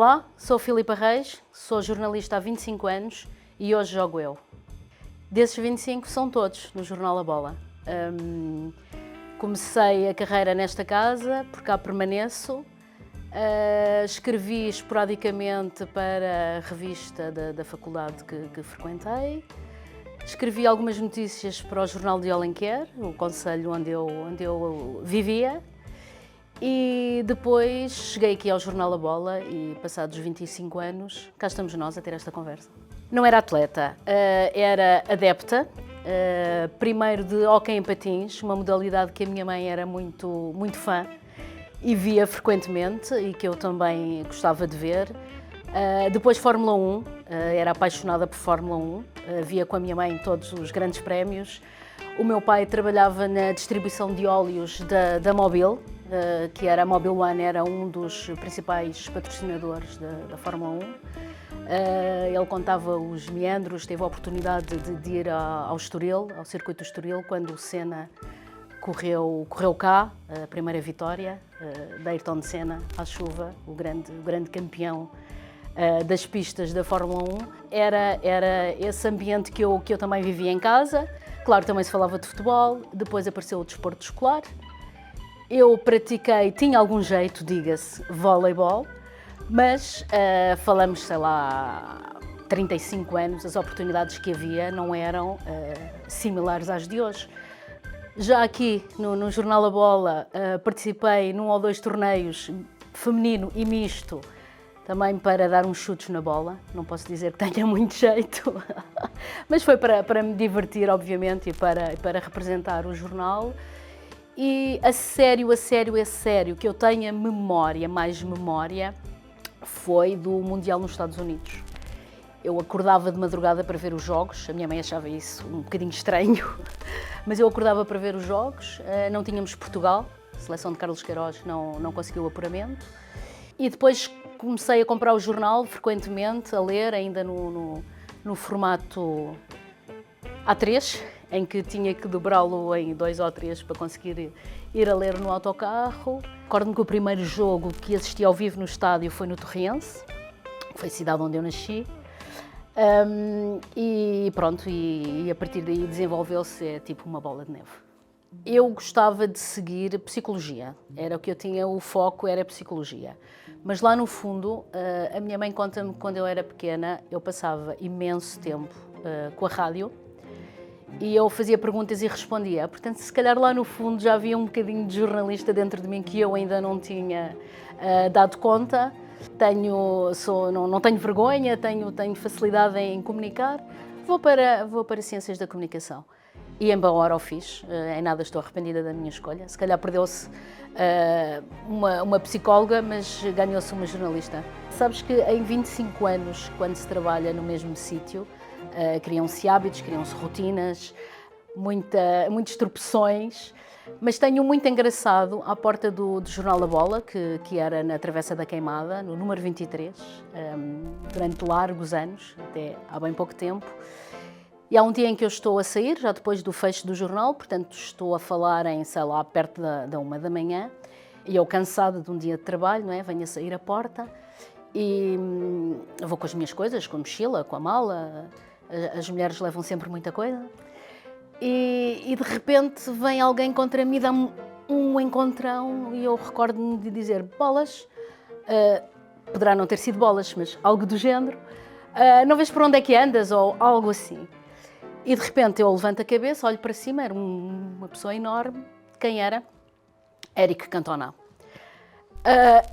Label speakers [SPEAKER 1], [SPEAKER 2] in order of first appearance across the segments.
[SPEAKER 1] Olá, sou Filipa Reis, sou jornalista há 25 anos e hoje jogo eu. Desses 25 são todos no Jornal A Bola. Comecei a carreira nesta casa, por cá permaneço. Escrevi esporadicamente para a revista da faculdade que frequentei. Escrevi algumas notícias para o Jornal de Alenquer, o concelho onde eu vivia. E depois cheguei aqui ao Jornal A Bola e, passados 25 anos, cá estamos nós a ter esta conversa. Não era atleta, era adepta, primeiro de hóquei em patins, uma modalidade que a minha mãe era muito fã e via frequentemente e que eu também gostava de ver. Depois Fórmula 1, era apaixonada por Fórmula 1, via com a minha mãe todos os grandes prémios. O meu pai trabalhava na distribuição de óleos da Mobil, que era a Mobil One, era um dos principais patrocinadores da Fórmula 1. Ele contava os meandros, teve a oportunidade de ir ao Estoril, ao circuito do Estoril, quando o Senna correu cá, a primeira vitória da Ayrton Senna à chuva, o grande campeão das pistas da Fórmula 1. Era esse ambiente que eu também vivia em casa. Claro, também se falava de futebol, depois apareceu o desporto escolar. Eu pratiquei, tinha algum jeito, diga-se, voleibol, mas falamos, sei lá, 35 anos, as oportunidades que havia não eram similares às de hoje. Já aqui no Jornal A Bola participei num ou dois torneios feminino e misto, também para dar uns chutes na bola, não posso dizer que tenha muito jeito, mas foi para me divertir, obviamente, e para representar o jornal. E a sério, que eu tenha mais memória, foi do Mundial nos Estados Unidos. Eu acordava de madrugada para ver os jogos, a minha mãe achava isso um bocadinho estranho, mas eu acordava para ver os jogos, não tínhamos Portugal, a seleção de Carlos Queiroz não conseguiu o apuramento. E depois comecei a comprar o jornal frequentemente, a ler, ainda no formato A3, em que tinha que dobrá-lo em 2 ou 3 para conseguir ir a ler no autocarro. Recordo-me que o primeiro jogo que assisti ao vivo no estádio foi no Torriense, que foi a cidade onde eu nasci. E pronto, e a partir daí desenvolveu-se tipo uma bola de neve. Eu gostava de seguir psicologia, era o que eu tinha, o foco era psicologia. Mas lá no fundo, a minha mãe conta-me que quando eu era pequena, eu passava imenso tempo com a rádio e eu fazia perguntas e respondia. Portanto, se calhar lá no fundo já havia um bocadinho de jornalista dentro de mim que eu ainda não tinha dado conta. Não tenho vergonha, tenho facilidade em comunicar, vou para Ciências da Comunicação. E em boa hora o fiz, em nada estou arrependida da minha escolha. Se calhar perdeu-se uma psicóloga, mas ganhou-se uma jornalista. Sabes que em 25 anos, quando se trabalha no mesmo sítio, criam-se hábitos, criam-se rotinas, muitas tropeções, mas tenho muito engraçado à porta do Jornal A Bola, que era na Travessa da Queimada, no número 23, durante largos anos, até há bem pouco tempo. E há um dia em que eu estou a sair, já depois do fecho do jornal, portanto estou a falar em, sei lá, perto da 1 da manhã, e eu cansada de um dia de trabalho, não é? Venho a sair à porta e vou com as minhas coisas, com a mochila, com a mala, as mulheres levam sempre muita coisa, e de repente vem alguém contra mim, dá-me um encontrão e eu recordo-me de dizer bolas, poderá não ter sido bolas, mas algo do género, não vês por onde é que andas ou algo assim. E de repente eu levanto a cabeça, olho para cima, era uma pessoa enorme. Quem era? Éric Cantona.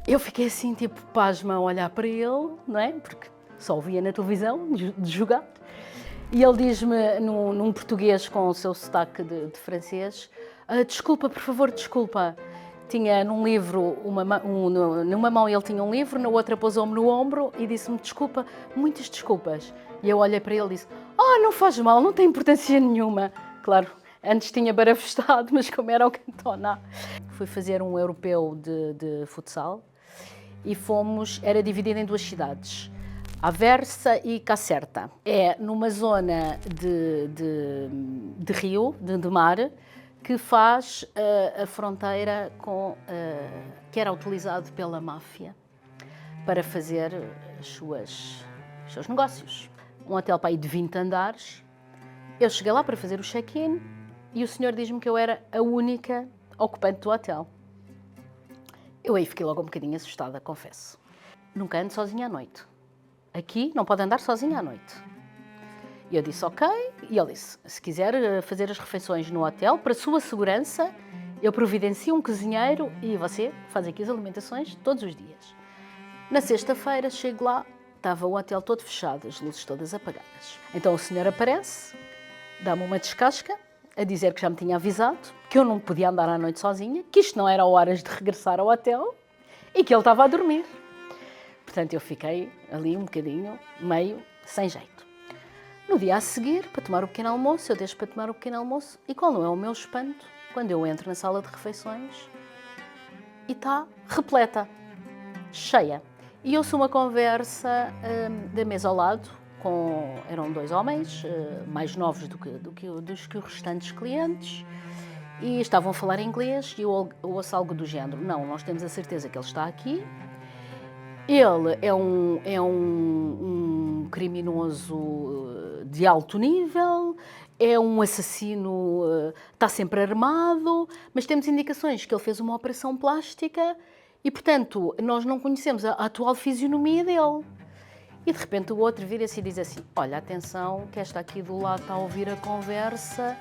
[SPEAKER 1] Eu fiquei assim, tipo, pasma a olhar para ele, não é? Porque só o via na televisão, de jogar. E ele diz-me, num português com o seu sotaque de francês, desculpa, por favor, desculpa. Tinha num livro, numa mão ele tinha um livro, na outra pousou-me no ombro e disse-me desculpa, muitas desculpas. E eu olhei para ele e disse, não faz mal, não tem importância nenhuma. Claro, antes tinha barafustado, mas como era o Cantona. Fui fazer um europeu de futsal e era dividido em 2 cidades, Aversa e Caserta. É numa zona de rio, de mar, que faz a fronteira que era utilizado pela máfia para fazer os seus negócios. Um hotel para aí de 20 andares. Eu cheguei lá para fazer o check-in e o senhor diz-me que eu era a única ocupante do hotel. Eu aí fiquei logo um bocadinho assustada, confesso. Nunca ando sozinha à noite. Aqui não pode andar sozinha à noite. E eu disse ok, e ele disse, se quiser fazer as refeições no hotel, para a sua segurança, eu providencio um cozinheiro e você faz aqui as alimentações todos os dias. Na sexta-feira chego lá, estava o hotel todo fechado, as luzes todas apagadas. Então o senhor aparece, dá-me uma descasca, a dizer que já me tinha avisado, que eu não podia andar à noite sozinha, que isto não era horas de regressar ao hotel e que ele estava a dormir. Portanto, eu fiquei ali um bocadinho, meio sem jeito. No dia a seguir, para tomar o pequeno almoço, eu deixo para tomar o pequeno almoço e qual não é o meu espanto quando eu entro na sala de refeições e está repleta, cheia. E ouço uma conversa da mesa ao lado, eram 2 homens, mais novos dos que os restantes clientes, e estavam a falar inglês e eu ouço algo do género, não, nós temos a certeza que ele está aqui, ele é um criminoso de alto nível, é um assassino, está sempre armado, mas temos indicações que ele fez uma operação plástica e, portanto, nós não conhecemos a atual fisionomia dele. E de repente o outro vira-se e diz assim, olha, atenção, que esta aqui do lado está a ouvir a conversa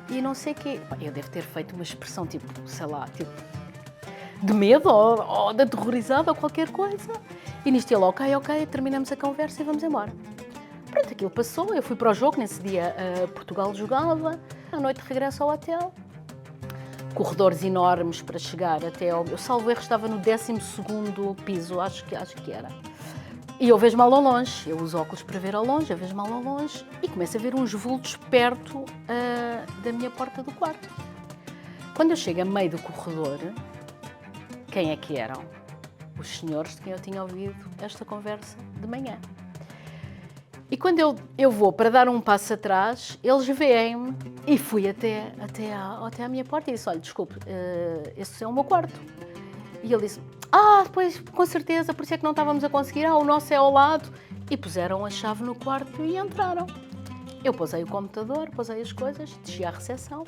[SPEAKER 1] e não sei o quê. Eu devo ter feito uma expressão tipo, sei lá, tipo, de medo ou de aterrorizado ou qualquer coisa. E nisto ele, ok, terminamos a conversa e vamos embora. Pronto, aquilo passou, eu fui para o jogo, nesse dia Portugal jogava, à noite regresso ao hotel. Corredores enormes para chegar até ao... Eu salvo erro, estava no 12º piso, acho que era. E eu vejo mal ao longe, eu uso óculos para ver ao longe, eu vejo mal ao longe e começo a ver uns vultos perto da minha porta do quarto. Quando eu chego a meio do corredor, quem é que eram? Os senhores de quem eu tinha ouvido esta conversa de manhã. E quando eu vou para dar um passo atrás, eles veem-me e fui até à minha porta e disse, olha, desculpe, esse é o meu quarto. E ele disse, pois, com certeza, por isso é que não estávamos a conseguir, o nosso é ao lado. E puseram a chave no quarto e entraram. Eu posei o computador, posei as coisas, desci à recepção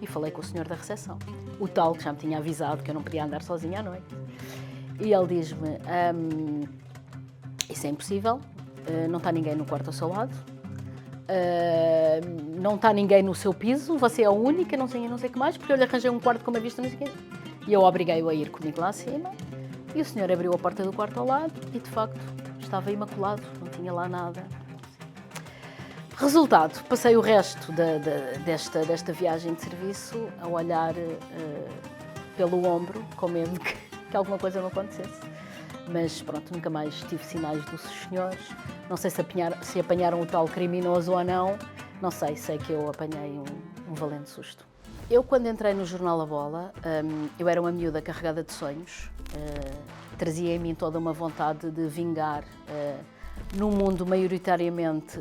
[SPEAKER 1] e falei com o senhor da recepção. O tal que já me tinha avisado que eu não podia andar sozinha à noite. E ele diz-me, isso é impossível, não está ninguém no quarto ao seu lado, não está ninguém no seu piso, você é a única, não sei o que mais, porque eu lhe arranjei um quarto com uma vista, não sei o quê. E eu obriguei-o a ir comigo lá acima e o senhor abriu a porta do quarto ao lado e, de facto, estava imaculado, não tinha lá nada. Resultado, passei o resto desta viagem de serviço a olhar pelo ombro, com medo que alguma coisa não acontecesse. Mas pronto, nunca mais tive sinais dos senhores. Não sei se apanharam o tal criminoso ou não. Não sei que eu apanhei um valente susto. Eu, quando entrei no jornal A Bola, eu era uma miúda carregada de sonhos. Trazia em mim toda uma vontade de vingar num mundo maioritariamente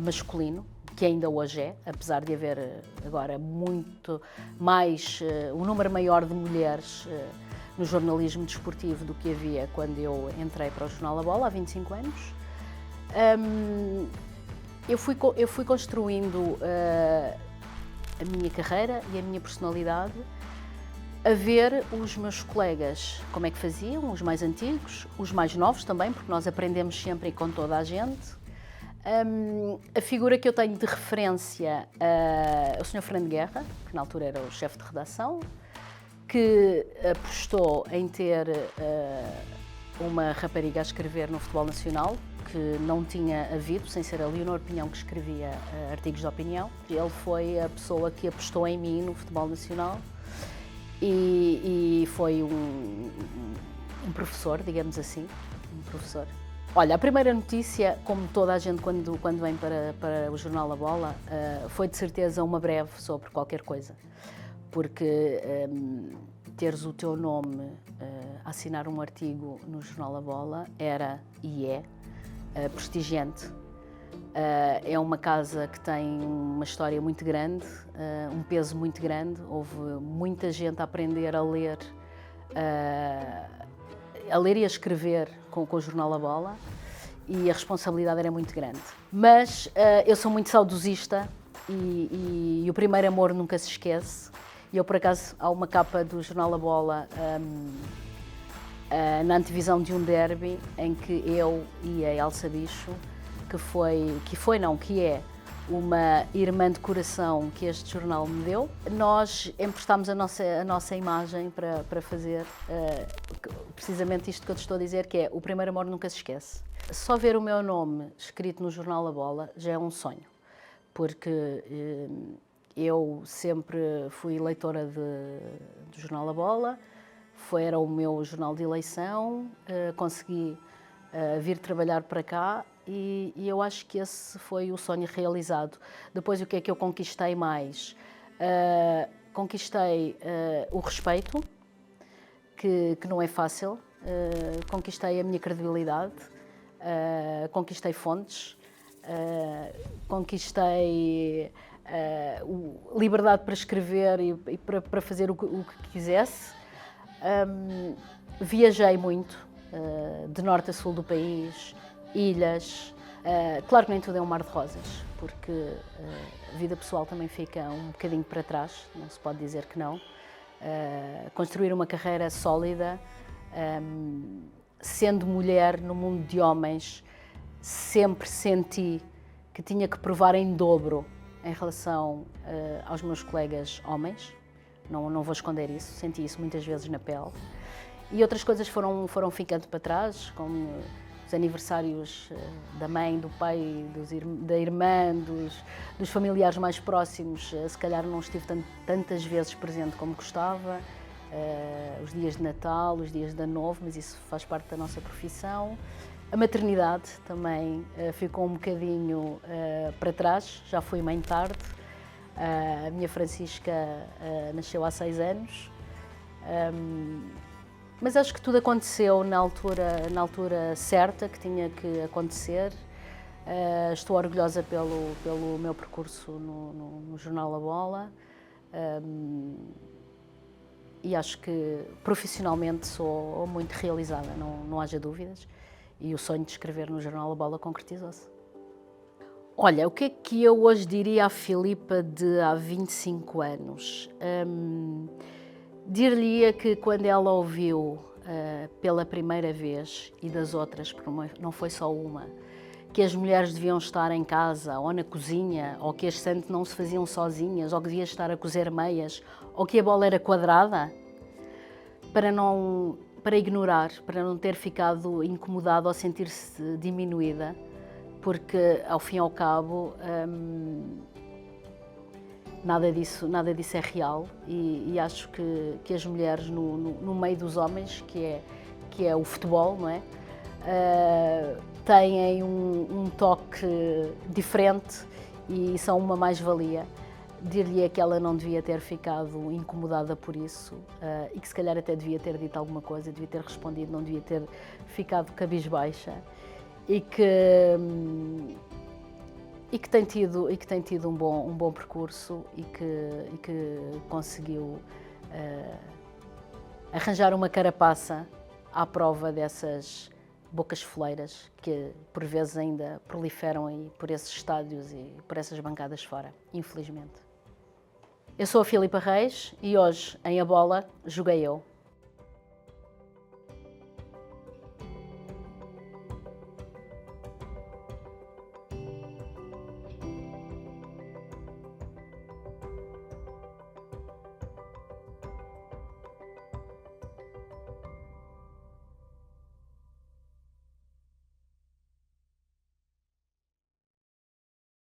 [SPEAKER 1] masculino, que ainda hoje é, apesar de haver agora muito mais, um número maior de mulheres no jornalismo desportivo do que havia quando eu entrei para o jornal A Bola, há 25 anos. Eu fui construindo a minha carreira e a minha personalidade a ver os meus colegas como é que faziam, os mais antigos, os mais novos também, porque nós aprendemos sempre e com toda a gente. A figura que eu tenho de referência é o Sr. Fernando Guerra, que na altura era o chefe de redação, que apostou em ter uma rapariga a escrever no Futebol Nacional, que não tinha havido, sem ser a Leonor Pinhão que escrevia artigos de opinião. Ele foi a pessoa que apostou em mim no Futebol Nacional e foi um professor, digamos assim, um professor. Olha, a primeira notícia, como toda a gente quando vem para o jornal A Bola, foi de certeza uma breve sobre qualquer coisa, porque teres o teu nome a assinar um artigo no jornal A Bola era e é prestigiante. É uma casa que tem uma história muito grande, um peso muito grande, houve muita gente a aprender a ler a ler e a escrever com o jornal A Bola e a responsabilidade era muito grande. Mas eu sou muito saudosista e o primeiro amor nunca se esquece. E eu, por acaso, há uma capa do jornal A Bola na antevisão de um derby em que eu e a Elsa Bicho, que é uma irmã de coração que este jornal me deu, nós emprestámos a nossa imagem para fazer precisamente isto que eu te estou a dizer, que é o primeiro amor nunca se esquece. Só ver o meu nome escrito no jornal A Bola já é um sonho, porque eu sempre fui leitora do jornal A Bola, era o meu jornal de eleição, consegui vir trabalhar para cá e eu acho que esse foi o sonho realizado. Depois, o que é que eu conquistei mais? Conquistei o respeito, que não é fácil, conquistei a minha credibilidade, conquistei fontes, conquistei liberdade para escrever e para fazer o que quisesse. Viajei muito, de norte a sul do país, ilhas. Claro que nem tudo é um mar de rosas, porque a vida pessoal também fica um bocadinho para trás, não se pode dizer que não. Construir uma carreira sólida, sendo mulher no mundo de homens, sempre senti que tinha que provar em dobro em relação aos meus colegas homens. Não vou esconder isso, senti isso muitas vezes na pele. E outras coisas foram ficando para trás, como os aniversários da mãe, do pai, da irmã, dos familiares mais próximos. Se calhar não estive tantas vezes presente como gostava. Os dias de Natal, os dias de Ano Novo, mas isso faz parte da nossa profissão. A maternidade também ficou um bocadinho para trás, já fui mãe tarde. A minha Francisca nasceu há 6 anos, mas acho que tudo aconteceu na altura certa, que tinha que acontecer. Estou orgulhosa pelo meu percurso no jornal A Bola e acho que profissionalmente sou muito realizada, não haja dúvidas, e o sonho de escrever no jornal A Bola concretizou-se. Olha, o que é que eu hoje diria à Filipa de há 25 anos? Dir-lhe-ia que quando ela ouviu pela primeira vez, e das outras, porque não foi só uma, que as mulheres deviam estar em casa ou na cozinha, ou que as santas não se faziam sozinhas, ou que devia estar a cozer meias, ou que a bola era quadrada, para ignorar, para não ter ficado incomodada ou sentir-se diminuída, porque, ao fim e ao cabo, nada disso é real e acho que as mulheres no meio dos homens, que é o futebol, não é? Têm um toque diferente e são uma mais-valia. Dir-lhe que ela não devia ter ficado incomodada por isso e que se calhar até devia ter dito alguma coisa, devia ter respondido, não devia ter ficado cabisbaixa. E que tem tido um bom percurso e que conseguiu arranjar uma carapaça à prova dessas bocas foleiras que por vezes ainda proliferam aí por esses estádios e por essas bancadas fora, infelizmente. Eu sou a Filipa Reis e hoje, em A Bola, joguei eu.